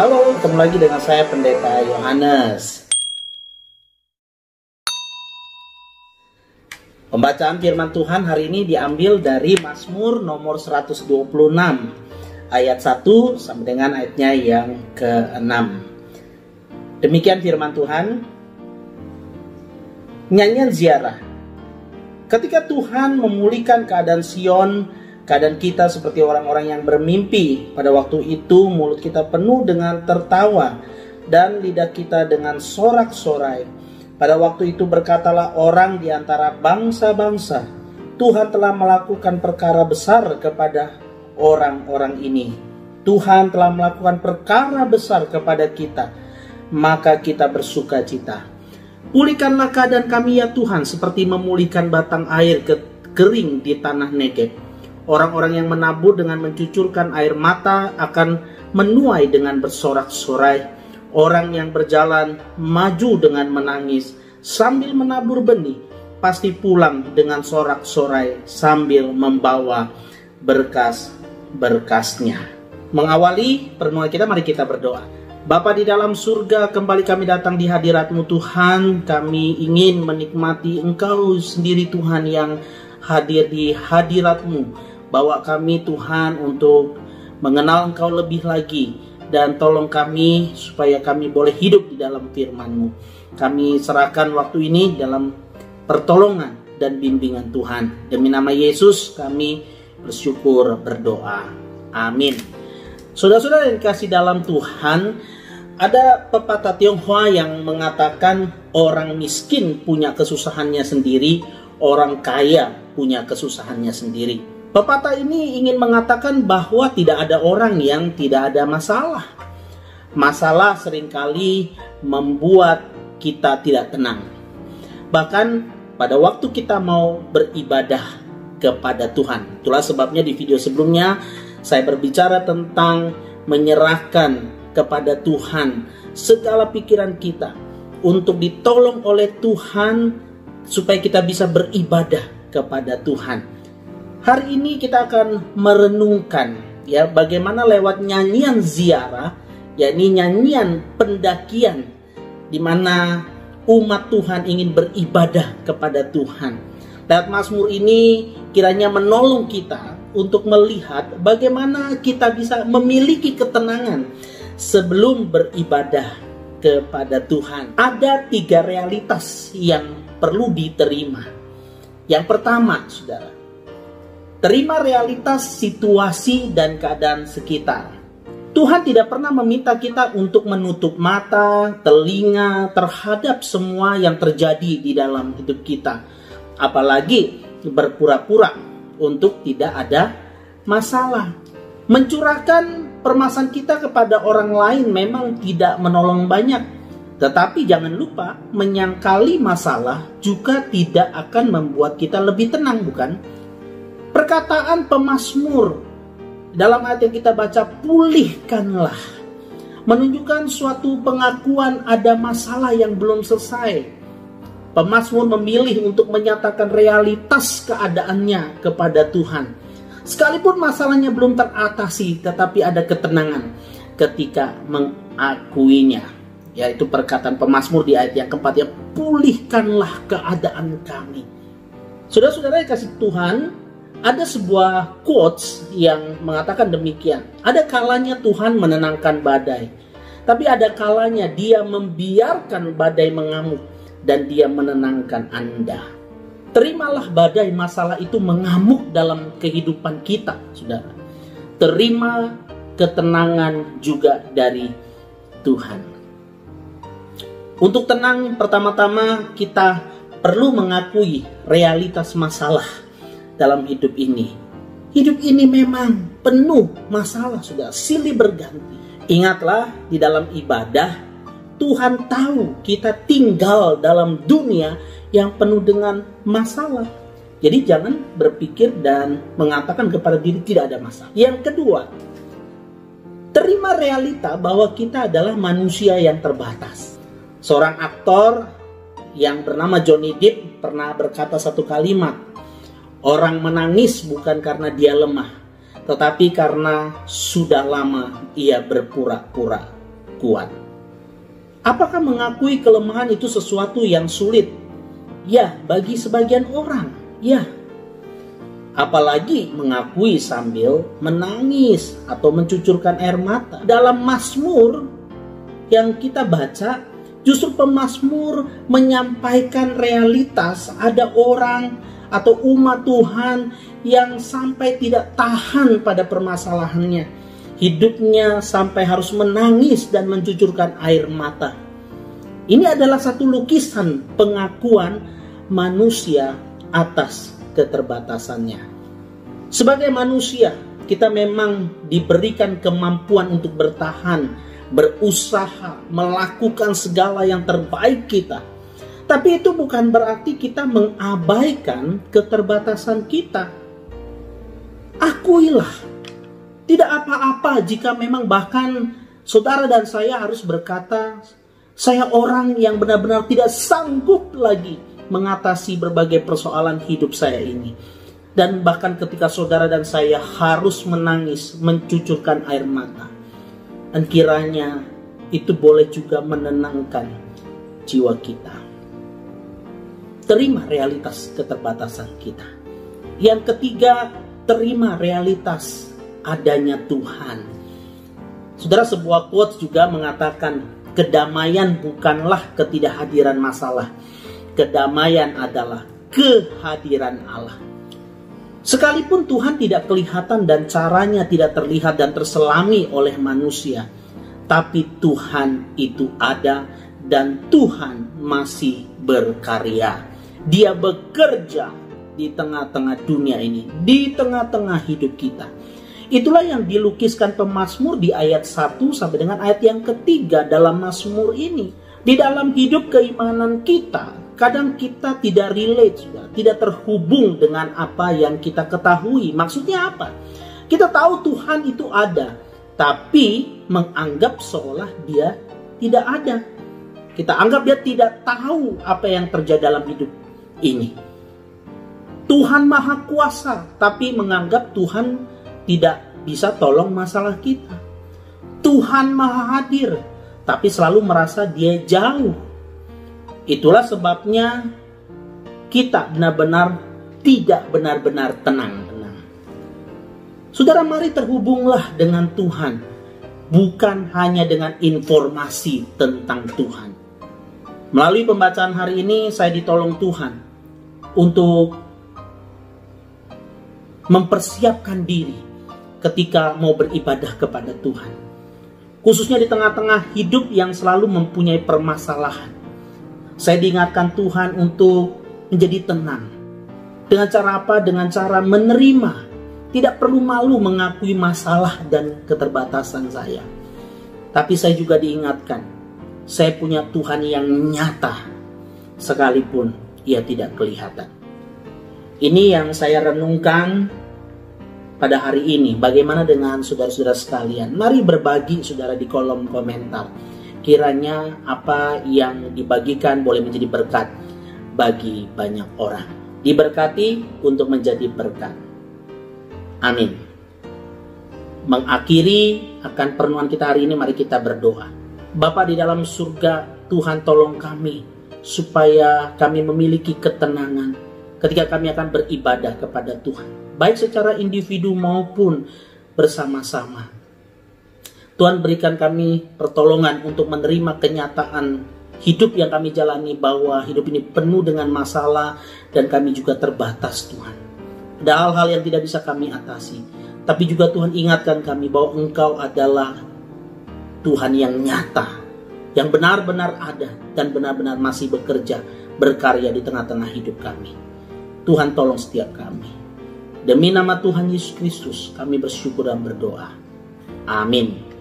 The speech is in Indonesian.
Halo, ketemu lagi dengan saya Pendeta Yohanes. Pembacaan firman Tuhan hari ini diambil dari Mazmur nomor 126 ayat 1 sampai dengan ayatnya yang ke-6. Demikian firman Tuhan. Nyanyian ziarah. Ketika Tuhan memulihkan keadaan Sion, keadaan kita seperti orang-orang yang bermimpi. Pada waktu itu mulut kita penuh dengan tertawa dan lidah kita dengan sorak-sorai. Pada waktu itu berkatalah orang di antara bangsa-bangsa, Tuhan telah melakukan perkara besar kepada orang-orang ini. Tuhan telah melakukan perkara besar kepada kita, maka kita bersuka cita. Pulihkanlah keadaan kami ya Tuhan, seperti memulihkan batang air kering di tanah Negeb. Orang-orang yang menabur dengan mencucurkan air mata akan menuai dengan bersorak-sorai. Orang yang berjalan maju dengan menangis sambil menabur benih pasti pulang dengan sorak-sorai sambil membawa berkas-berkasnya. Mengawali pertemuan kita, mari kita berdoa. Bapa di dalam surga, kembali kami datang di hadirat-Mu Tuhan. Kami ingin menikmati Engkau sendiri Tuhan yang hadir di hadirat-Mu. Bawa kami Tuhan untuk mengenal Engkau lebih lagi. Dan tolong kami supaya kami boleh hidup di dalam firman-Mu. Kami serahkan waktu ini dalam pertolongan dan bimbingan Tuhan. Demi nama Yesus kami bersyukur berdoa. Amin. Saudara-saudara yang dikasih dalam Tuhan, ada pepatah Tionghoa yang mengatakan orang miskin punya kesusahannya sendiri, orang kaya punya kesusahannya sendiri. Pepatah ini ingin mengatakan bahwa tidak ada orang yang tidak ada masalah. Masalah seringkali membuat kita tidak tenang. Bahkan pada waktu kita mau beribadah kepada Tuhan. Itulah sebabnya di video sebelumnya saya berbicara tentang menyerahkan kepada Tuhan segala pikiran kita untuk ditolong oleh Tuhan supaya kita bisa beribadah kepada Tuhan. Hari ini kita akan merenungkan ya bagaimana lewat nyanyian ziarah, yakni nyanyian pendakian di mana umat Tuhan ingin beribadah kepada Tuhan. Lewat Mazmur ini kiranya menolong kita untuk melihat bagaimana kita bisa memiliki ketenangan sebelum beribadah kepada Tuhan. Ada 3 realitas yang perlu diterima. Yang pertama, saudara, terima realitas situasi dan keadaan sekitar. Tuhan tidak pernah meminta kita untuk menutup mata, telinga terhadap semua yang terjadi di dalam hidup kita. Apalagi berpura-pura untuk tidak ada masalah. Mencurahkan permasalahan kita kepada orang lain memang tidak menolong banyak. Tetapi jangan lupa, menyangkali masalah juga tidak akan membuat kita lebih tenang, bukan? Perkataan pemazmur dalam ayat yang kita baca, pulihkanlah, menunjukkan suatu pengakuan ada masalah yang belum selesai. Pemazmur memilih untuk menyatakan realitas keadaannya kepada Tuhan. Sekalipun masalahnya belum teratasi, tetapi ada ketenangan ketika mengakuinya. Yaitu perkataan pemazmur di ayat yang keempat, ya, pulihkanlah keadaan kami. Saudara-saudara yang kasih Tuhan, ada sebuah quotes yang mengatakan demikian. Ada kalanya Tuhan menenangkan badai, tapi ada kalanya Dia membiarkan badai mengamuk dan Dia menenangkan Anda. Terimalah badai masalah itu mengamuk dalam kehidupan kita, saudara. Terima ketenangan juga dari Tuhan. Untuk tenang, pertama-tama kita perlu mengakui realitas masalah dalam hidup ini. Hidup ini memang penuh masalah, sudah silih berganti. Ingatlah, di dalam ibadah Tuhan tahu kita tinggal dalam dunia yang penuh dengan masalah. Jadi jangan berpikir dan mengatakan kepada diri tidak ada masalah. Yang kedua, terima realita bahwa kita adalah manusia yang terbatas. Seorang aktor yang bernama Johnny Depp pernah berkata satu kalimat, orang menangis bukan karena dia lemah, tetapi karena sudah lama ia berpura-pura. kuat. Apakah mengakui kelemahan itu sesuatu yang sulit? Ya, bagi sebagian orang, ya. Apalagi mengakui sambil menangis atau mencucurkan air mata. Dalam Mazmur yang kita baca, justru pemazmur menyampaikan realitas ada orang atau umat Tuhan yang sampai tidak tahan pada permasalahannya. Hidupnya sampai harus menangis dan mencucurkan air mata. Ini adalah satu lukisan pengakuan manusia atas keterbatasannya. Sebagai manusia, kita memang diberikan kemampuan untuk bertahan, berusaha, melakukan segala yang terbaik kita. Tapi itu bukan berarti kita mengabaikan keterbatasan kita. Akuilah. Tidak apa-apa jika memang bahkan saudara dan saya harus berkata, saya orang yang benar-benar tidak sanggup lagi mengatasi berbagai persoalan hidup saya ini. Dan bahkan ketika saudara dan saya harus menangis, mencucurkan air mata. Dan kiranya itu boleh juga menenangkan jiwa kita. Terima realitas keterbatasan kita. Yang ketiga, terima realitas adanya Tuhan. Saudara, sebuah quotes juga mengatakan, kedamaian bukanlah ketidakhadiran masalah. Kedamaian adalah kehadiran Allah. Sekalipun Tuhan tidak kelihatan dan caranya tidak terlihat dan terselami oleh manusia, tapi Tuhan itu ada dan Tuhan masih berkarya. Dia bekerja di tengah-tengah dunia ini, di tengah-tengah hidup kita. Itulah yang dilukiskan pemazmur di ayat 1 sampai dengan ayat yang ketiga dalam Mazmur ini. Di dalam hidup keimanan kita, kadang kita tidak relate, tidak terhubung dengan apa yang kita ketahui. Maksudnya apa? Kita tahu Tuhan itu ada, tapi menganggap seolah dia tidak ada. Kita anggap dia tidak tahu apa yang terjadi dalam hidup ini. Tuhan Maha Kuasa, tapi menganggap Tuhan tidak bisa tolong masalah kita. Tuhan Maha Hadir, tapi selalu merasa dia jauh. Itulah sebabnya kita benar-benar tidak benar-benar tenang. Saudara, mari terhubunglah dengan Tuhan, bukan hanya dengan informasi tentang Tuhan. Melalui pembacaan hari ini, saya ditolong Tuhan untuk mempersiapkan diri ketika mau beribadah kepada Tuhan. Khususnya di tengah-tengah hidup yang selalu mempunyai permasalahan. Saya diingatkan Tuhan untuk menjadi tenang. Dengan cara apa? Dengan cara menerima. Tidak perlu malu mengakui masalah dan keterbatasan saya. Tapi saya juga diingatkan, saya punya Tuhan yang nyata, sekalipun ia tidak kelihatan. Ini yang saya renungkan pada hari ini. Bagaimana dengan saudara-saudara sekalian? Mari berbagi, saudara, di kolom komentar. Kiranya apa yang dibagikan boleh menjadi berkat bagi banyak orang. Diberkati untuk menjadi berkat. Amin. Mengakhiri akan perenungan kita hari ini, mari kita berdoa. Bapa di dalam surga, Tuhan tolong kami supaya kami memiliki ketenangan ketika kami akan beribadah kepada Tuhan, baik secara individu maupun bersama-sama. Tuhan, berikan kami pertolongan untuk menerima kenyataan hidup yang kami jalani, bahwa hidup ini penuh dengan masalah dan kami juga terbatas, Tuhan. Ada hal-hal yang tidak bisa kami atasi, tapi juga Tuhan ingatkan kami bahwa Engkau adalah Tuhan yang nyata, yang benar-benar ada dan benar-benar masih bekerja, berkarya di tengah-tengah hidup kami. Tuhan, tolong setiap kami. Demi nama Tuhan Yesus Kristus kami bersyukur dan berdoa. Amin.